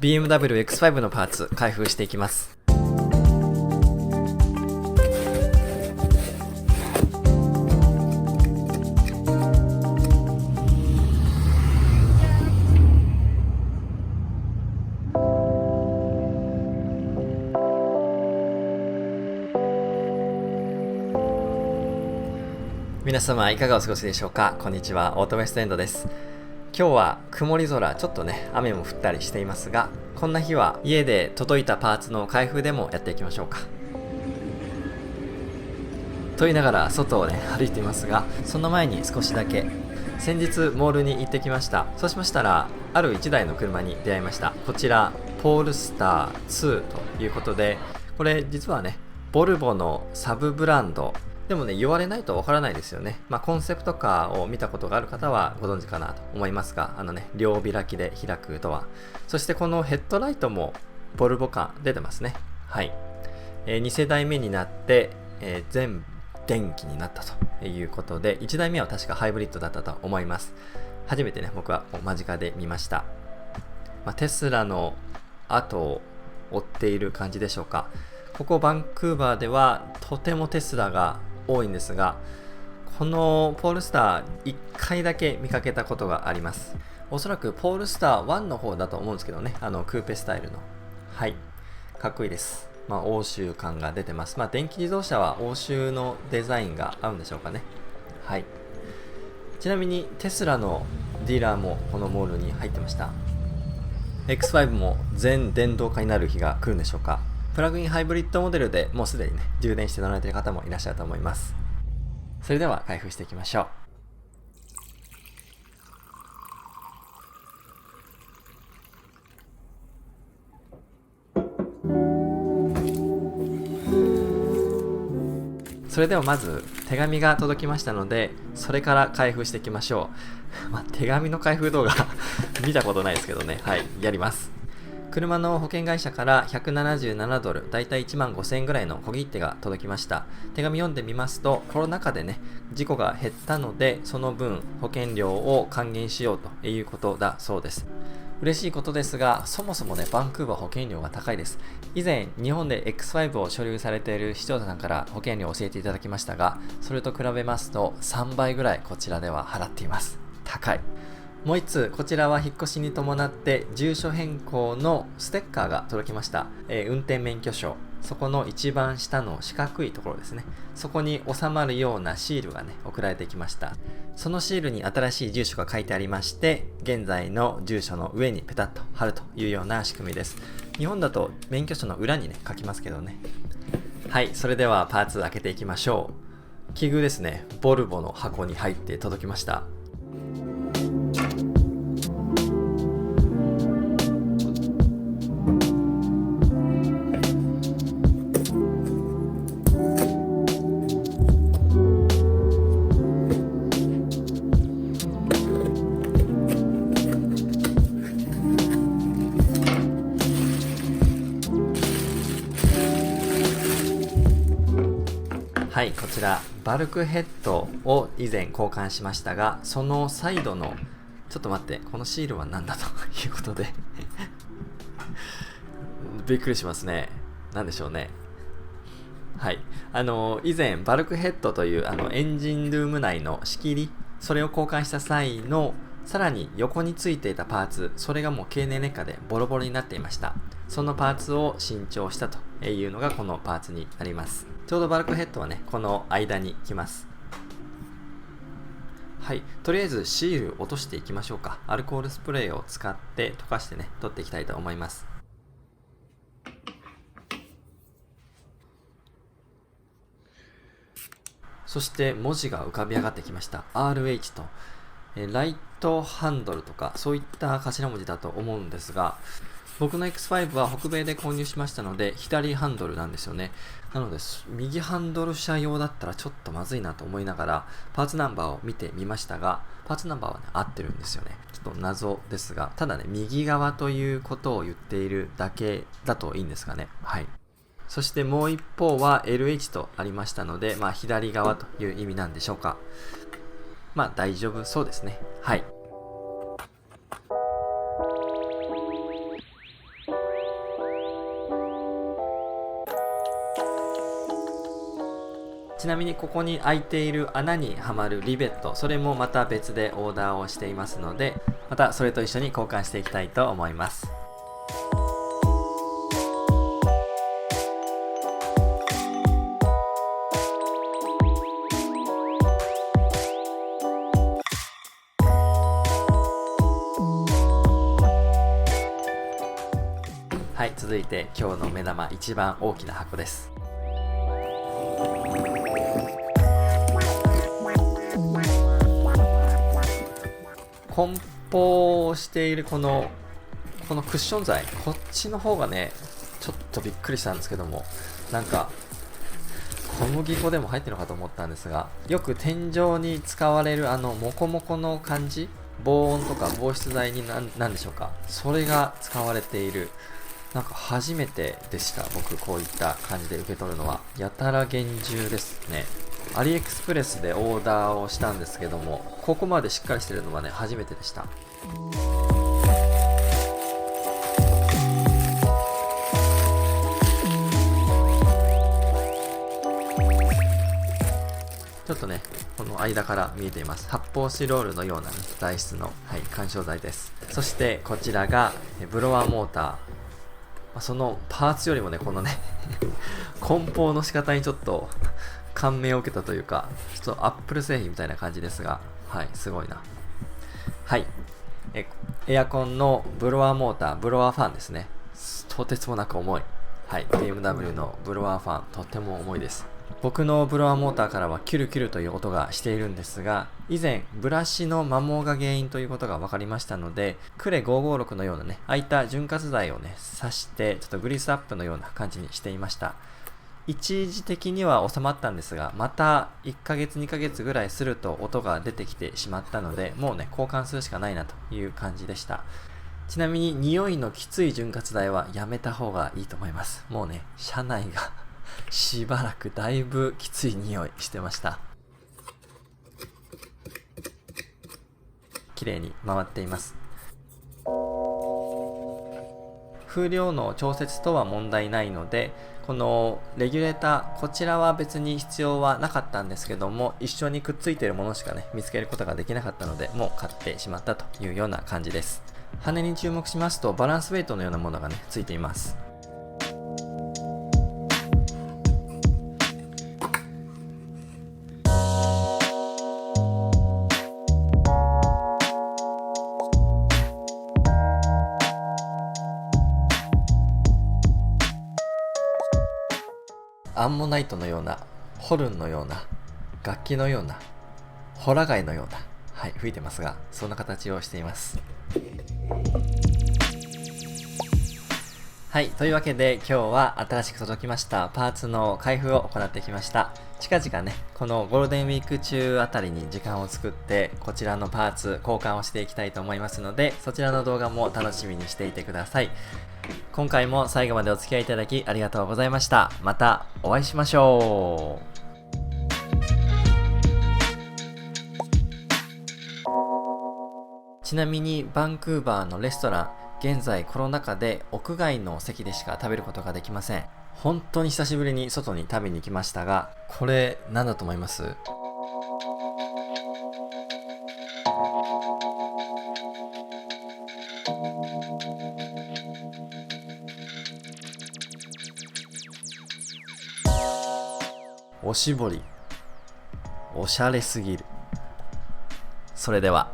BMW X5 のパーツ開封していきます。皆様いかがお過ごしでしょうか。こんにちは、オートウエストエンドです。今日は曇り空、ちょっとね雨も降ったりしていますが、こんな日は家で届いたパーツの開封でもやっていきましょうか。と言いながら外をね歩いていますが、その前に少しだけ、先日モールに行ってきました。そうしましたらある1台の車に出会いました。こちらポールスター2ということで、これ実はねボルボのサブブランドでもね、言われないとわからないですよね。コンセプトカーを見たことがある方はご存知かなと思いますが、両開きで開くドア。そしてこのヘッドライトもボルボ感出てますね。はい。2世代目になって、全電気になったということで、1台目は確かハイブリッドだったと思います。初めてね、僕は間近で見ました。テスラの後を追っている感じでしょうか。ここバンクーバーではとてもテスラが多いんですが、このポールスター1回だけ見かけたことがあります。おそらくポールスター1の方だと思うんですけどね、クーペスタイルの。はい、かっこいいです。欧州感が出てます。電気自動車は欧州のデザインが合うんでしょうかね。はい。ちなみにテスラのディーラーもこのモールに入ってました。 X5 も全電動化になる日が来るんでしょうか。プラグインハイブリッドモデルでもうすでにね充電して乗られている方もいらっしゃると思います。それでは開封していきましょう。それではまず手紙が届きましたので、それから開封していきましょう。手紙の開封動画見たことないですけどね。はい、やります。車の保険会社から177ドル、だいたい1万5000円ぐらいの小切手が届きました。手紙読んでみますと、コロナ禍でね、事故が減ったので、その分保険料を還元しようということだそうです。嬉しいことですが、そもそもね、バンクーバー保険料が高いです。以前、日本で X5 を所有されている視聴者さんから保険料を教えていただきましたが、それと比べますと3倍ぐらいこちらでは払っています。高い。もう一つ、こちらは引っ越しに伴って住所変更のステッカーが届きました。運転免許証、そこの一番下の四角いところですね。そこに収まるようなシールがね送られてきました。そのシールに新しい住所が書いてありまして、現在の住所の上にペタッと貼るというような仕組みです。日本だと免許証の裏にね書きますけどね。はい、それではパーツ開けていきましょう。奇遇ですね。ボルボの箱に入って届きました。はい、こちらバルクヘッドを以前交換しましたが、そのサイドの、ちょっと待って、このシールは何だということでびっくりしますね。何でしょうね。はい、以前バルクヘッドというエンジンルーム内の仕切り、それを交換した際のさらに横についていたパーツ、それがもう経年劣化でボロボロになっていました。そのパーツを新調したというのがこのパーツになります。ちょうどバルクヘッドはねこの間に来ます。はい、とりあえずシール落としていきましょうか。アルコールスプレーを使って溶かしてね取っていきたいと思います。そして文字が浮かび上がってきました。 RH とライトハンドルとかそういった頭文字だと思うんですが、僕の X5 は北米で購入しましたので左ハンドルなんですよね。なので右ハンドル車用だったらちょっとまずいなと思いながらパーツナンバーを見てみましたが、パーツナンバーはね合ってるんですよね。ちょっと謎ですが、ただね右側ということを言っているだけだといいんですかね。はい。そしてもう一方は LH とありましたので、左側という意味なんでしょうか。大丈夫そうですね。はい。ちなみにここに開いている穴にはまるリベット、それもまた別でオーダーをしていますので、またそれと一緒に交換していきたいと思います。はい、続いて今日の目玉、一番大きな箱です。梱包しているこのクッション材、こっちの方がねちょっとびっくりしたんですけども、なんか小麦粉でも入ってるのかと思ったんですが、よく天井に使われるモコモコの感じ、防音とか防湿剤になんでしょうか、それが使われている。なんか初めてでした、僕こういった感じで受け取るのは。やたら厳重ですね。アリエクスプレスでオーダーをしたんですけども、ここまでしっかりしてるのはね初めてでした。ちょっとねこの間から見えています。発泡スチロールのような、ね、材質の、緩衝材です。そしてこちらがブロワーモーター。そのパーツよりもねこのね梱包の仕方にちょっと感銘を受けたというか、ちょっとアップル製品みたいな感じですが、すごいな。エアコンのブロワーモーター、ブロワーファンですね。とてつもなく重い。BMW のブロワーファン、とても重いです。僕のブロワーモーターからはキュルキュルという音がしているんですが、以前ブラシの摩耗が原因ということが分かりましたので、クレ556のようなね空いた潤滑剤をね刺してちょっとグリスアップのような感じにしていました。一時的には収まったんですが、また1ヶ月2ヶ月ぐらいすると音が出てきてしまったので、もうね交換するしかないなという感じでした。ちなみに匂いのきつい潤滑剤はやめた方がいいと思います。もうね車内がしばらくだいぶきつい匂いしてました。綺麗に回っています。風量の調節とは問題ないので、このレギュレーター、こちらは別に必要はなかったんですけども、一緒にくっついているものしかね見つけることができなかったので、もう買ってしまったというような感じです。羽に注目しますとバランスウェイトのようなものがねついています。アンモナイトのような、ホルンのような、楽器のような、ホラ貝のような、吹いてますが、そんな形をしています。というわけで今日は新しく届きましたパーツの開封を行ってきました。近々ねこのゴールデンウィーク中あたりに時間を作ってこちらのパーツ交換をしていきたいと思いますので、そちらの動画も楽しみにしていてください。今回も最後までお付き合いいただきありがとうございました。またお会いしましょう。ちなみにバンクーバーのレストラン、現在コロナ禍で屋外の席でしか食べることができません。本当に久しぶりに外に食べに行きましたが、これ何だと思います？おしぼり。おしゃれすぎる。それでは。